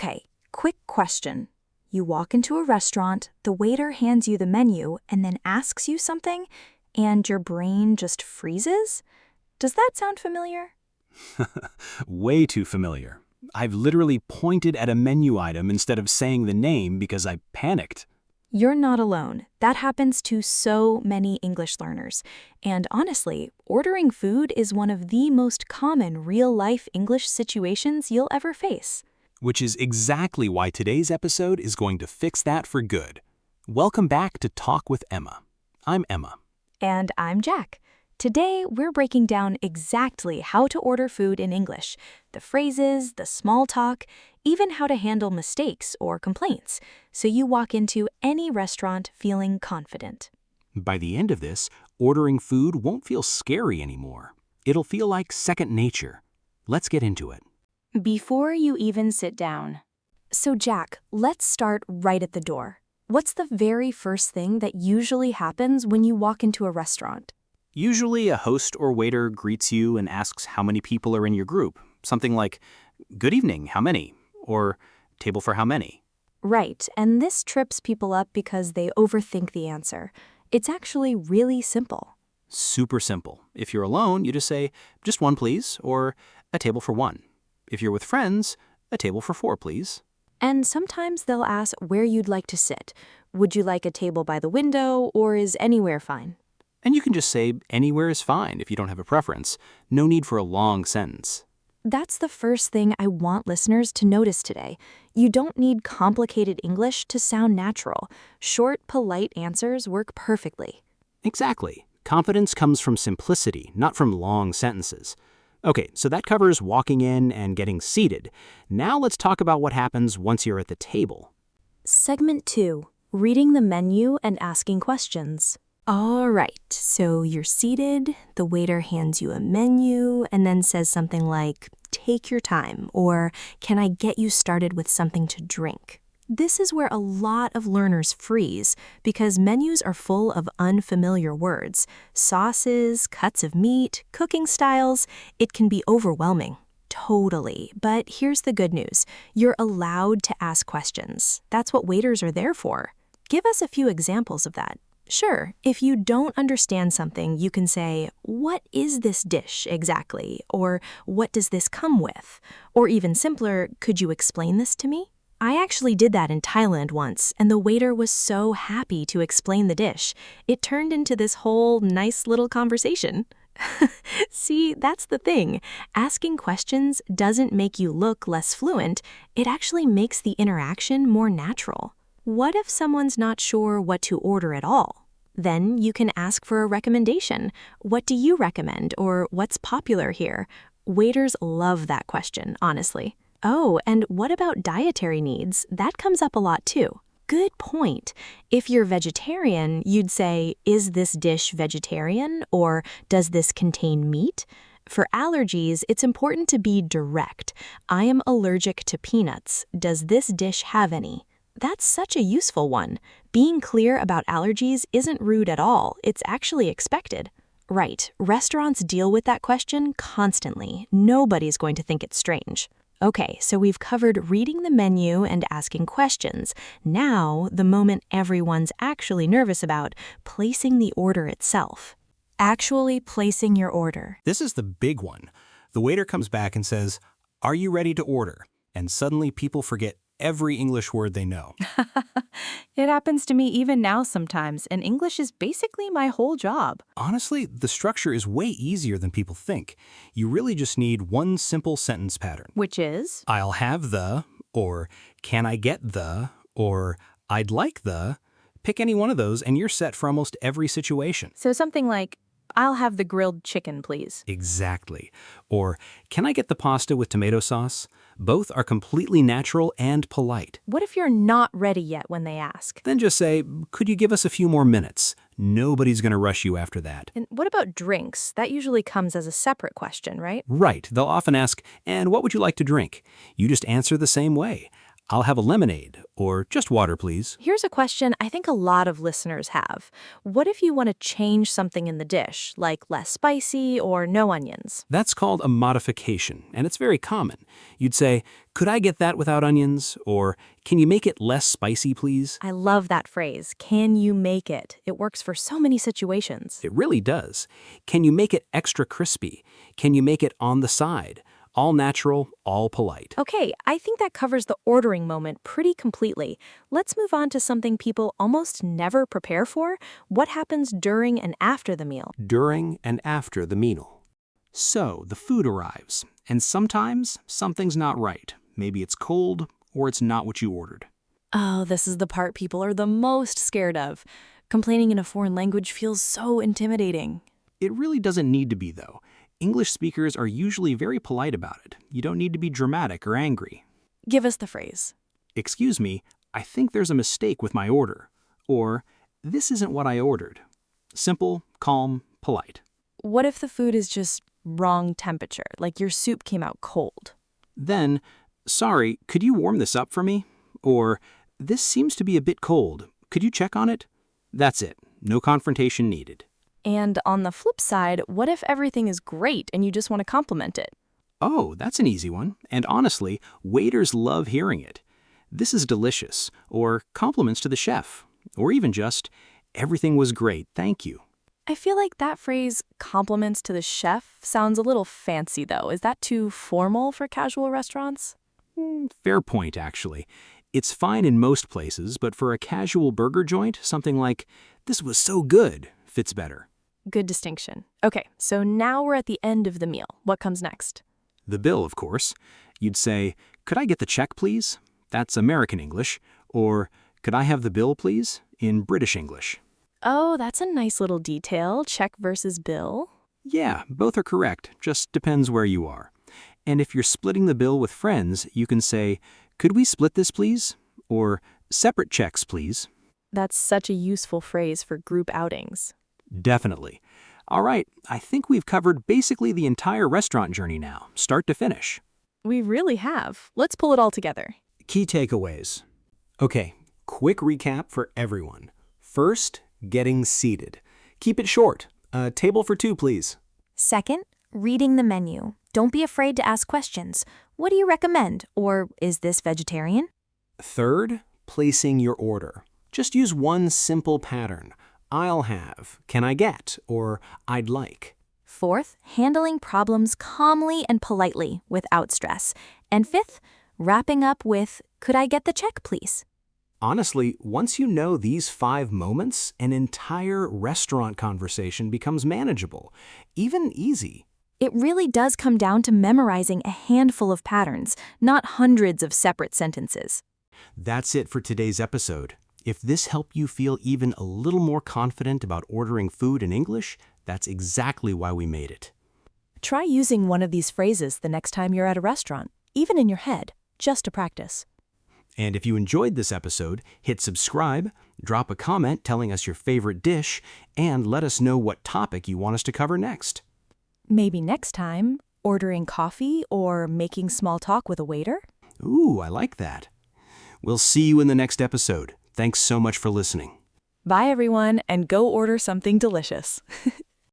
Okay, quick question. You walk into a restaurant, the waiter hands you the menu and then asks you something, and your brain just freezes? Does that sound familiar? Way too familiar. I've literally pointed at a menu item instead of saying the name because I panicked. You're not alone. That happens to so many English learners. And honestly, ordering food is one of the most common real-life English situations you'll ever face. Which is exactly why today's episode is going to fix that for good. Welcome back to Talk with Emma. I'm Emma. And I'm Jack. Today, we're breaking down exactly how to order food in English, the phrases, the small talk, even how to handle mistakes or complaints, so you walk into any restaurant feeling confident. By the end of this, ordering food won't feel scary anymore. It'll feel like second nature. Let's get into it. Before you even sit down. So Jack, let's start right at the door. What's the very first thing that usually happens when you walk into a restaurant? Usually, a host or waiter greets you and asks how many people are in your group. Something like, "Good evening, how many?" Or "Table for how many?" Right, and this trips people up because they overthink the answer. It's actually really simple. Super simple. If you're alone, you just say, "Just one, please," or "A table for one." If you're with friends, "A table for four, please." And sometimes they'll ask where you'd like to sit. Would you like a table by the window, or is anywhere fine? And you can just say, "Anywhere is fine," if you don't have a preference. No need for a long sentence. That's the first thing I want listeners to notice today. You don't need complicated English to sound natural. Short, polite answers work perfectly. Exactly. Confidence comes from simplicity, not from long sentences. Okay, so that covers walking in and getting seated. Now let's talk about what happens once you're at the table. Segment 2. Reading the menu and asking questions. All right, so you're seated, the waiter hands you a menu, and then says something like, "Take your time," or "Can I get you started with something to drink?" This is where a lot of learners freeze because menus are full of unfamiliar words, sauces, cuts of meat, cooking styles. It can be overwhelming. Totally. But here's the good news. You're allowed to ask questions. That's what waiters are there for. Give us a few examples of that. Sure, if you don't understand something, you can say, "What is this dish exactly?" Or "What does this come with?" Or even simpler, "Could you explain this to me?" I actually did that in Thailand once, and the waiter was so happy to explain the dish. It turned into this whole nice little conversation. See, that's the thing. Asking questions doesn't make you look less fluent. It actually makes the interaction more natural. What if someone's not sure what to order at all? Then you can ask for a recommendation. What do you recommend, or what's popular here? Waiters love that question, honestly. Oh, and what about dietary needs? That comes up a lot too. Good point. If you're vegetarian, you'd say, "Is this dish vegetarian?" or "Does this contain meat?" For allergies, it's important to be direct. "I am allergic to peanuts. Does this dish have any?" That's such a useful one. Being clear about allergies isn't rude at all. It's actually expected. Right, restaurants deal with that question constantly. Nobody's going to think it's strange. Okay, so we've covered reading the menu and asking questions. Now, the moment everyone's actually nervous about, placing the order itself. Actually placing your order. This is the big one. The waiter comes back and says, "Are you ready to order?" And suddenly people forget every English word they know. It happens to me even now sometimes, and English is basically my whole job. Honestly, the structure is way easier than people think. You really just need one simple sentence pattern. Which is? "I'll have the," or "Can I get the," or "I'd like the." Pick any one of those and you're set for almost every situation. So something like, "I'll have the grilled chicken, please." Exactly. Or, "Can I get the pasta with tomato sauce?" Both are completely natural and polite. What if you're not ready yet when they ask? Then just say, "Could you give us a few more minutes?" Nobody's going to rush you after that. And what about drinks? That usually comes as a separate question, right? Right. They'll often ask, "And what would you like to drink?" You just answer the same way. I'll have a lemonade, or just water, please. Here's a question I think a lot of listeners have. What if you want to change something in the dish, like less spicy or no onions? That's called a modification, and it's very common. You'd say, could I get that without onions? Or, can you make it less spicy, please? I love that phrase, can you make it? It works for so many situations. It really does. Can you make it extra crispy? Can you make it on the side? All natural, all polite. Okay, I think that covers the ordering moment pretty completely. Let's move on to something people almost never prepare for. What happens during and after the meal? During and after the meal. So, the food arrives, and sometimes something's not right. Maybe it's cold, or it's not what you ordered. Oh, this is the part people are the most scared of. Complaining in a foreign language feels so intimidating. It really doesn't need to be, though. English speakers are usually very polite about it. You don't need to be dramatic or angry. Give us the phrase. Excuse me, I think there's a mistake with my order. Or, this isn't what I ordered. Simple, calm, polite. What if the food is just wrong temperature, like your soup came out cold? Then, sorry, could you warm this up for me? Or, this seems to be a bit cold. Could you check on it? That's it. No confrontation needed. And on the flip side, what if everything is great and you just want to compliment it? Oh, that's an easy one. And honestly, waiters love hearing it. This is delicious, or compliments to the chef, or even just, everything was great, thank you. I feel like that phrase, compliments to the chef, sounds a little fancy though. Is that too formal for casual restaurants? Fair point, actually. It's fine in most places, but for a casual burger joint, something like, this was so good, fits better. Good distinction. Okay, so now we're at the end of the meal. What comes next? The bill, of course. You'd say, could I get the check, please? That's American English. Or, could I have the bill, please? In British English. Oh, that's a nice little detail. Check versus bill. Yeah, both are correct. Just depends where you are. And if you're splitting the bill with friends, you can say, could we split this, please? Or, separate checks, please. That's such a useful phrase for group outings. Definitely. All right, I think we've covered basically the entire restaurant journey now, start to finish. We really have. Let's pull it all together. Key takeaways. Okay, quick recap for everyone. First, getting seated. Keep it short. A table for two, please. Second, reading the menu. Don't be afraid to ask questions. What do you recommend? Or is this vegetarian? Third, placing your order. Just use one simple pattern. I'll have, can I get, or I'd like. Fourth, handling problems calmly and politely without stress. And fifth, wrapping up with, could I get the check, please? Honestly, once you know these 5 moments, an entire restaurant conversation becomes manageable, even easy. It really does come down to memorizing a handful of patterns, not hundreds of separate sentences. That's it for today's episode. If this helped you feel even a little more confident about ordering food in English, that's exactly why we made it. Try using one of these phrases the next time you're at a restaurant, even in your head, just to practice. And if you enjoyed this episode, hit subscribe, drop a comment telling us your favorite dish, and let us know what topic you want us to cover next. Maybe next time, ordering coffee or making small talk with a waiter? Ooh, I like that. We'll see you in the next episode. Thanks so much for listening. Bye, everyone, and go order something delicious.